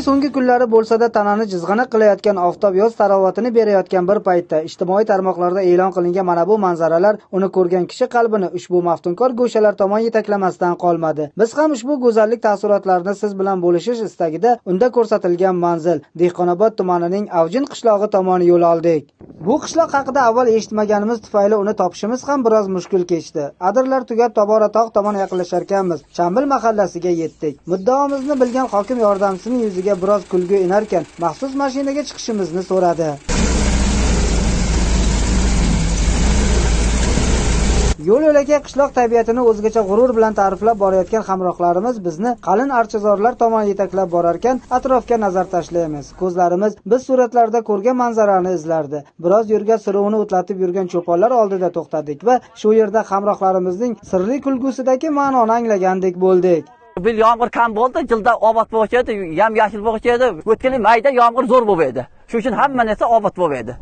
So'nggi kunlari bo'lsa-da tanani jizg'ana qilayotgan oftob yoz tarovatini berayotgan bir paytda ijtimoiy tarmoqlarda e'lon qilingan mana bu manzaralar uni ko'rgan kishi qalbini ushbu maftunkor go'shalar tomon yetaklamasdan qolmadi. Biz ham ushbu go'zallik taassurotlarini siz bilan bo'lishish istagida unda ko'rsatilgan manzil Dehqonobod tumanining Avjin qishlog'i tomon yo'l oldik. Bu qishloq haqida avval eshitmaganimiz tufayli uni topishimiz ham biroz mushkul kechdi. Adirlar tugab tobora tog' tomon yaqinlasharkanmiz. Chambil mahallasiga yetdik. Muddaomizni bilgan hokim yordamchisining yuziga biroz kulgu inarkan, maxsus mashinaga chiqishimizni so'radi. Yo'l-yo'lakay qishloq tabiatini o'zgacha g'urur bilan ta'riflab borayotgan hamrohlarimiz bizni qalin archazorlar tomon yetaklab borarkan, atrofga nazar tashlaymiz. Ko'zlarimiz biz suratlarda ko'rgan manzarani izlardi. Biroz yo'rga suruvini o'tlatib yurgan cho'ponlar oldida to'xtadik va shu yerda hamrohlarimizning sirli kulgusidagi ma'noni anglagandek bo'ldik. Bir yağmur kam bo'ldi, jilda obod bo'lib edi, yam-yashil bo'lib edi. O'tgan yil mayda yağmur zo'r bo'lib edi. Shu uchun hamma narsa obod bo'lib edi.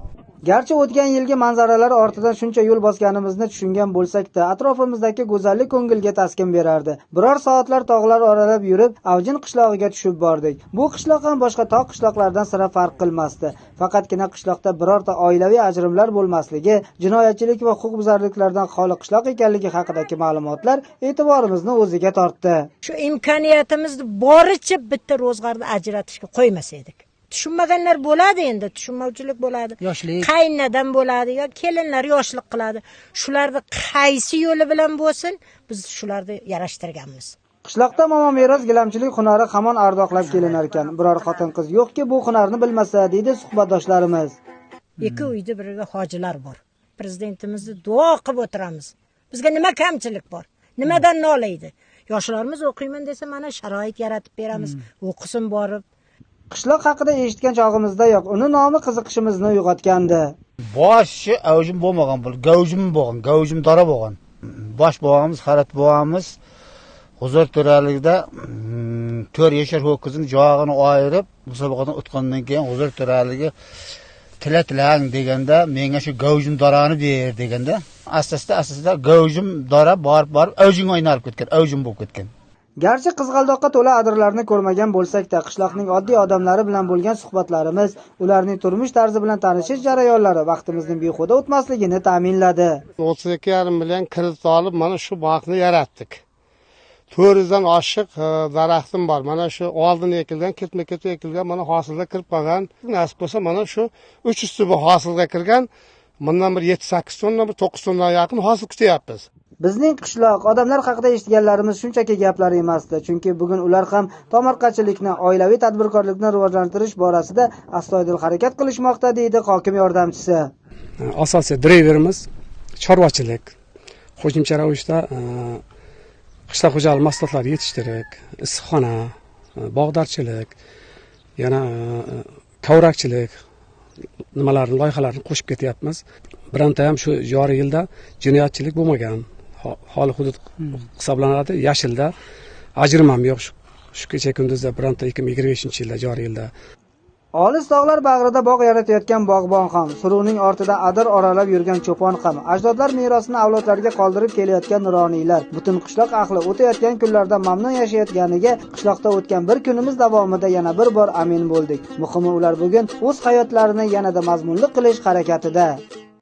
Garchi o'tgan yilgi manzaralar ortidan shuncha yo'l bosganimizni tushungan bo'lsak-da, atrofimizdagi go'zallik ko'ngilga taskin berardi. Biror soatlar tog'lar oralab yurib, Avjin qishlog'iga tushib bordik. Bu qishloq ham boshqa tog' qishloqlardan sira farq qilmasdi. Faqatgina qishloqda birorta oilaviy ajrimlar bo'lmasligi, jinoyatchilik va huquqbuzarliklardan xoli qishloq ekanligi haqidagi ma'lumotlar e'tiborimizni o'ziga tortdi. Shu imkoniyatimizni boricha bitta ro'zg'orni ajratishga qo'ymas edik. Tushunmaganlar bo'ladi endi, tushunmovchilik bo'ladi. Yoshlik. Qaynadan bo'ladi yo kelinlar yoshlik qiladi. Shularni qaysi yo'li bilan bo'lsin, biz shularni yarashtirganmiz. Qishloqda momo meros gilamchilik hunari hamon ardoqlab kelinar ekan. Biror xotin-qiz yo'qki, bu hunarni bilmasa, deydi suhbatdoshlarimiz. Ikki uyda biriga hojilar bor. Prezidentimizni duo qilib o'tiramiz. Bizga nima kamchilik bor? Nimadan nolaydi? Yoshlarimiz o'qiyman desa, mana sharoit yaratib beramiz. O'qisin borib. Qishloq haqida eshitgan chog'imizdayoq uni nomi qiziqishimizni uyg'otgandi. Boshi Avjin bo'lmagan bo'l, Gavjim bo'lgan, Gavjim dara bo'lgan. Bosh bog'imiz, Xarat bog'imiz huzur to'raligida 4 yashar ho'kizning jog'ini ayirib, musobaqadan o'tgandan keyin huzur to'raligi tilatlang deganda, menga shu Gavjim darani ber deganda, asta-asta Gavjim dara borib Avjinga aylanib ketgan, Avjin bo'lib ketgan. Garchi qizg'aldoqqa to'la adirlarni ko'rmagan bo'lsak-da, qishloqning oddiy odamlari bilan bo'lgan suhbatlarimiz, ularning turmush tarzi bilan tanishish jarayonlari vaqtimizning behuda o'tmasligini ta'minladi. 32,5 million kredit olib, mana shu bog'ni yaratdik. 400 dan oshiq daraxtim bor. Mana shu oldin ekilgan, ketma-ket ekilgan, mana hosilga kirib qolgan. Nasib bo'lsa, mana shu 300 tubi hosilga kirgan. Bundan bir 7-8 tonna, 9 tonnaga yaqin hosil kutyapmiz. Bizning qishloq odamlar haqida eshitganlarimiz shunchaki gaplar emasdi, chunki bugun ular ham tomorqachilikni, oilaviy tadbirkorlikni rivojlantirish borasida astoydil harakat qilishmoqda, deydi hokim yordamchisi. Asosiy driverimiz chorvachilik, qo'shimcha ravishda qishloq xo'jalik mahsulotlari yetishtirish, issiqxona, bog'dorchilik, yana kavrakchilik nimalarni loyihalarini qo'shib ketyapmiz. Bironta ham shu joriy yilda jinoyatchilik bo'lmagan. Holi hudud hisoblanadi. Yashilda ajrim ham yo'q. Shu kecha kunduzda bironta 2025-yilda joriy yilda. Olis tog'lar bag'rida bog' yaratayotgan bog'bon ham, suruvning ortida adir oralab yurgan cho'pon ham, ajdodlar merosini avlodlarga qoldirib kelayotgan nuroniylar, butun qishloq ahli o'tayotgan kunlarda mamnun yashayotganiga qishloqda o'tgan bir kunimiz davomida yana bir bor amin bo'ldik. Muhimi ular bugun o'z hayotlarini yanada mazmunli qilish harakatida.